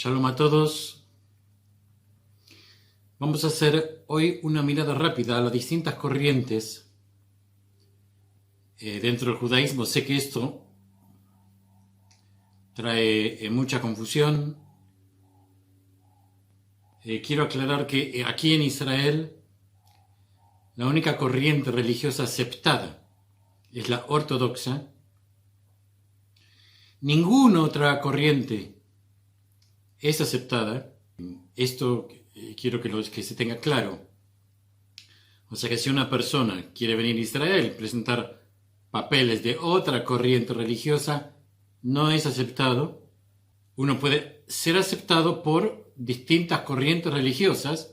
Shalom a todos. Vamos a hacer hoy una mirada rápida a las distintas corrientes dentro del judaísmo. Sé que esto trae mucha confusión. Quiero aclarar que aquí en Israel la única corriente religiosa aceptada es la ortodoxa. Ninguna otra corriente es aceptada. Esto quiero que se tenga claro. O sea que si una persona quiere venir a Israel y presentar papeles de otra corriente religiosa, no es aceptado. Uno puede ser aceptado por distintas corrientes religiosas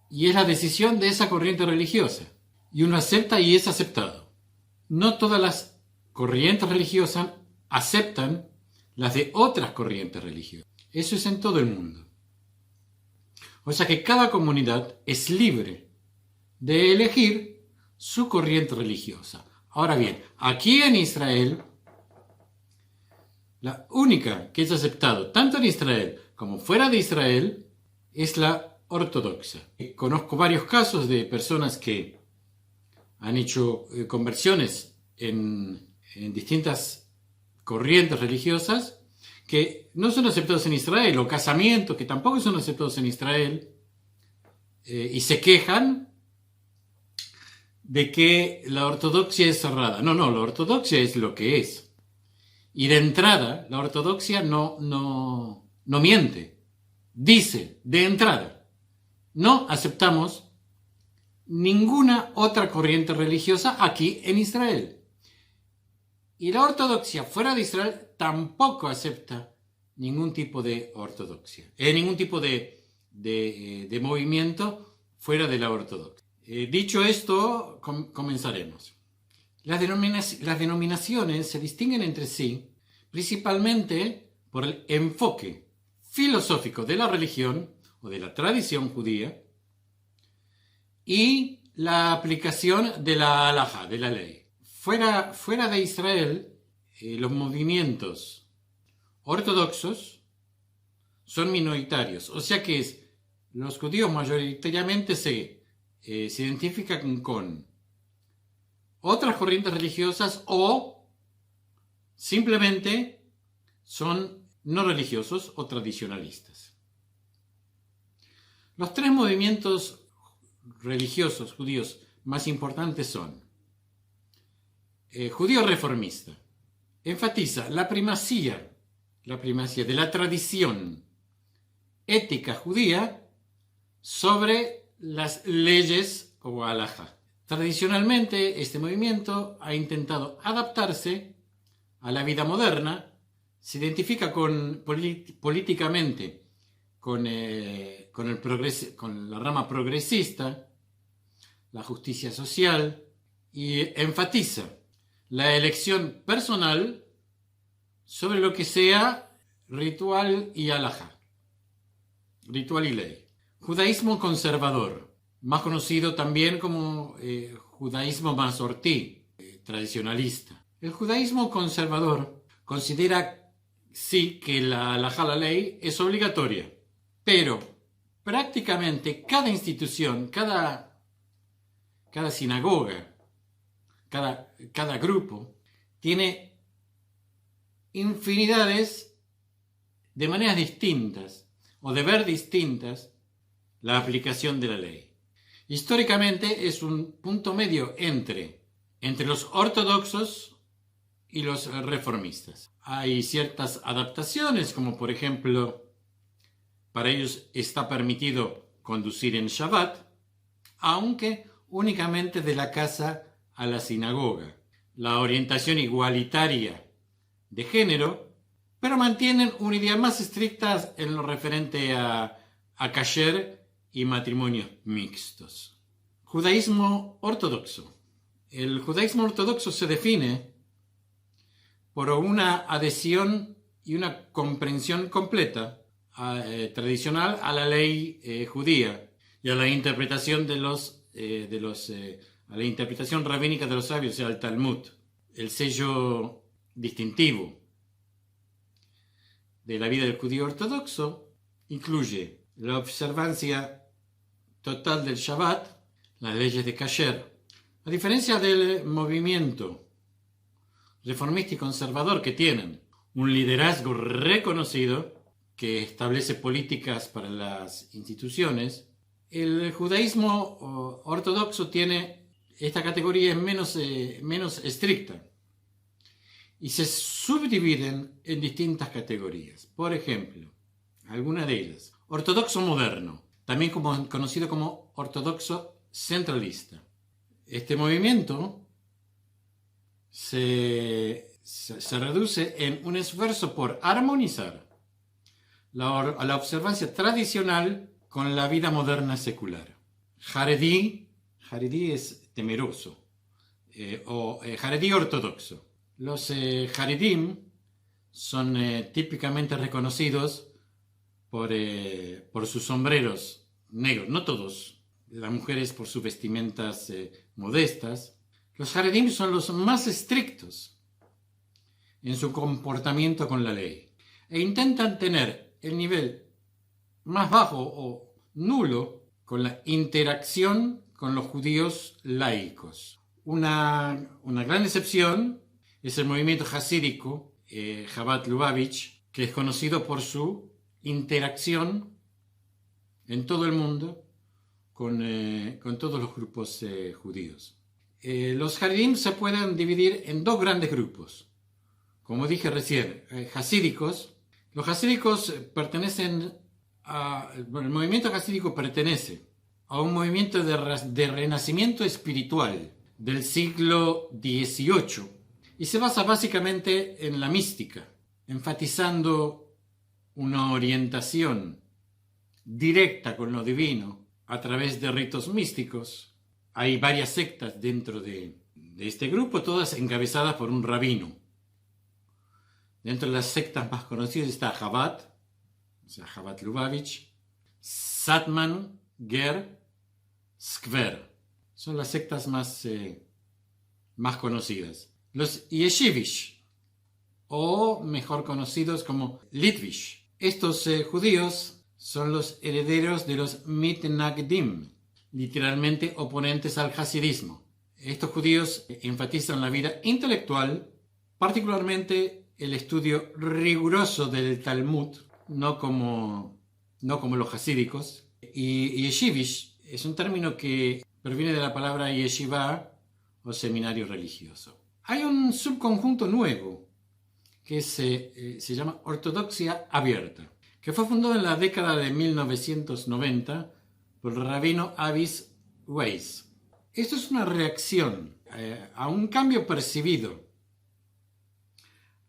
y es la decisión de esa corriente religiosa. Y uno acepta y es aceptado. No todas las corrientes religiosas aceptan las de otras corrientes religiosas. Eso es en todo el mundo. O sea que cada comunidad es libre de elegir su corriente religiosa. Ahora bien, aquí en Israel, la única que es aceptada, tanto en Israel como fuera de Israel, es la ortodoxa. Conozco varios casos de personas que han hecho conversiones en distintas corrientes religiosas que no son aceptados en Israel, o casamientos que tampoco son aceptados en Israel, y se quejan de que la ortodoxia es cerrada. No, la ortodoxia es lo que es. Y de entrada, la ortodoxia no miente. Dice, de entrada, no aceptamos ninguna otra corriente religiosa aquí en Israel. Y la ortodoxia fuera de Israel tampoco acepta ningún tipo de ortodoxia, ningún tipo de movimiento fuera de la ortodoxia. Dicho esto, comenzaremos. Las denominaciones se distinguen entre sí principalmente por el enfoque filosófico de la religión o de la tradición judía y la aplicación de la halajá, de la ley. Fuera de Israel, los movimientos ortodoxos son minoritarios, o sea que los judíos mayoritariamente se identifican con otras corrientes religiosas o simplemente son no religiosos o tradicionalistas. Los tres movimientos religiosos judíos más importantes son judío reformista. Enfatiza la primacía de la tradición ética judía sobre las leyes o halajá. Tradicionalmente, este movimiento ha intentado adaptarse a la vida moderna, se identifica políticamente con la rama progresista, la justicia social, y enfatiza la elección personal sobre lo que sea ritual y halajá, ritual y ley. Judaísmo conservador, más conocido también como judaísmo masortí, tradicionalista. El judaísmo conservador considera, sí, que la halajá, la ley, es obligatoria, pero prácticamente cada institución, cada sinagoga, cada grupo tiene infinidades de maneras distintas o de ver distintas la aplicación de la ley. Históricamente es un punto medio entre los ortodoxos y los reformistas. Hay ciertas adaptaciones, como por ejemplo, para ellos está permitido conducir en Shabbat, aunque únicamente de la casa a la sinagoga. La orientación igualitaria de género, pero mantienen una idea más estricta en lo referente a kasher y matrimonios mixtos. Judaísmo ortodoxo. El judaísmo ortodoxo se define por una adhesión y una comprensión completa tradicional a la ley judía y a la interpretación a la interpretación rabínica de los sabios, o sea, al Talmud, el sello distintivo. de la vida del judío ortodoxo incluye la observancia total del Shabbat, las leyes de Kasher. A diferencia del movimiento reformista y conservador, que tienen un liderazgo reconocido que establece políticas para las instituciones, el judaísmo ortodoxo tiene esta categoría menos estricta y se subdividen en distintas categorías. Por ejemplo, alguna de ellas: ortodoxo moderno, también conocido como ortodoxo centralista. Este movimiento se reduce en un esfuerzo por armonizar la observancia tradicional con la vida moderna secular. Haredi es temeroso, o Haredi ortodoxo. Los Haredim son típicamente reconocidos por sus sombreros negros, no todos, las mujeres por sus vestimentas modestas. Los Haredim son los más estrictos en su comportamiento con la ley e intentan tener el nivel más bajo o nulo con la interacción con los judíos laicos. Una gran excepción es el movimiento hasídico, Chabad Lubavitch, que es conocido por su interacción en todo el mundo con todos los grupos judíos. Los Haredim se pueden dividir en dos grandes grupos. Como dije recién, hasídicos. Los hasídicos el movimiento hasídico pertenece a un movimiento de renacimiento espiritual del siglo XVIII y se basa básicamente en la mística, enfatizando una orientación directa con lo divino a través de ritos místicos. Hay varias sectas dentro de este grupo, todas encabezadas por un rabino. Dentro de las sectas más conocidas está Chabad, o sea, Chabad Lubavitch, Satman, Ger, Skver. Son las sectas más conocidas. Los Yeshivish, o mejor conocidos como Litvish. Estos judíos son los herederos de los Mitnagdim, literalmente oponentes al hasidismo. Estos judíos enfatizan la vida intelectual, particularmente el estudio riguroso del Talmud, no como los hasídicos. Y yeshivish es un término que proviene de la palabra yeshiva o seminario religioso. Hay un subconjunto nuevo que se llama ortodoxia abierta, que fue fundado en la década de 1990 por el rabino Avis Weiss. Esto es una reacción a un cambio percibido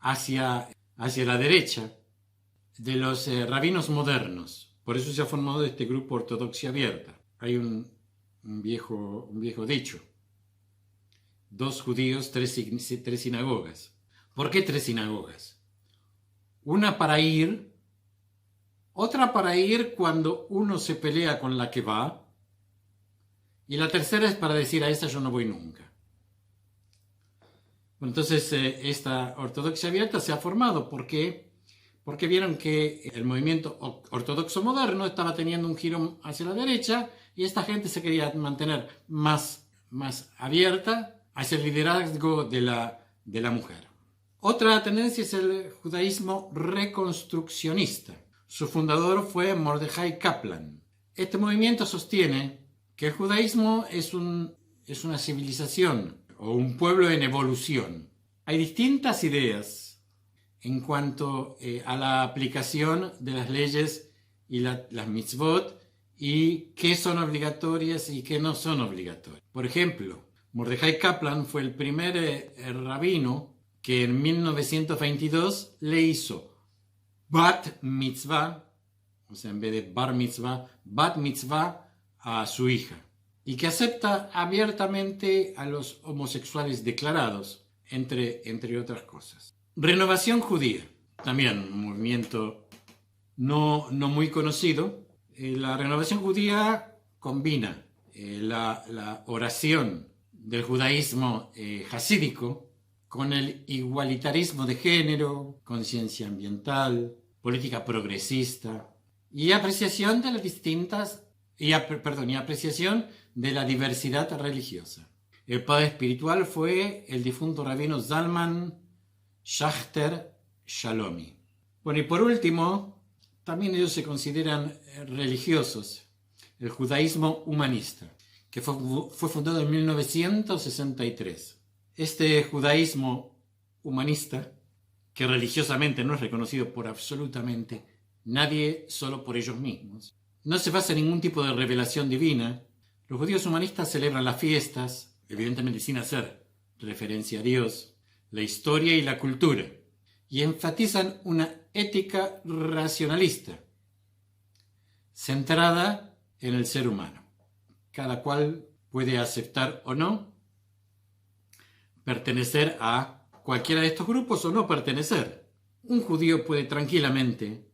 hacia la derecha de los rabinos modernos. Por eso se ha formado este grupo ortodoxia abierta. Hay un viejo dicho: 2 judíos, 3 sinagogas. ¿Por qué 3 sinagogas? Una para ir, otra para ir cuando uno se pelea con la que va, y la tercera es para decir: a esta yo no voy nunca. Entonces, esta ortodoxia abierta se ha formado porque vieron que el movimiento ortodoxo moderno estaba teniendo un giro hacia la derecha y esta gente se quería mantener más abierta hacia el liderazgo de la mujer. Otra tendencia es el judaísmo reconstruccionista. Su fundador fue Mordechai Kaplan. Este movimiento sostiene que el judaísmo es una civilización o un pueblo en evolución. Hay distintas ideas en cuanto a la aplicación de las leyes y las mitzvot y qué son obligatorias y qué no son obligatorias. Por ejemplo, Mordechai Kaplan fue el primer rabino que en 1922 le hizo bat mitzvah, o sea, en vez de bar mitzvah, bat mitzvah a su hija, y que acepta abiertamente a los homosexuales declarados, entre otras cosas. Renovación judía, también un movimiento no muy conocido. La renovación judía combina la oración del judaísmo hasídico con el igualitarismo de género, conciencia ambiental, política progresista y apreciación de las apreciación de la diversidad religiosa. El padre espiritual fue el difunto rabino Zalman Schachter Shalomi. Bueno, y por último, también ellos se consideran religiosos, el judaísmo humanista, que fue fundado en 1963. Este judaísmo humanista, que religiosamente no es reconocido por absolutamente nadie, solo por ellos mismos, no se basa en ningún tipo de revelación divina. Los judíos humanistas celebran las fiestas, evidentemente sin hacer referencia a Dios, la historia y la cultura, y enfatizan una ética racionalista, centrada en el ser humano. Cada cual puede aceptar o no pertenecer a cualquiera de estos grupos o no pertenecer. Un judío puede tranquilamente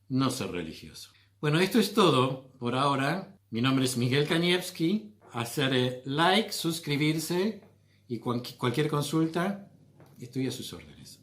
no ser religioso. Bueno, esto es todo por ahora. Mi nombre es Miguel Kanievski. Hacer like, suscribirse y cualquier consulta, estoy a sus órdenes.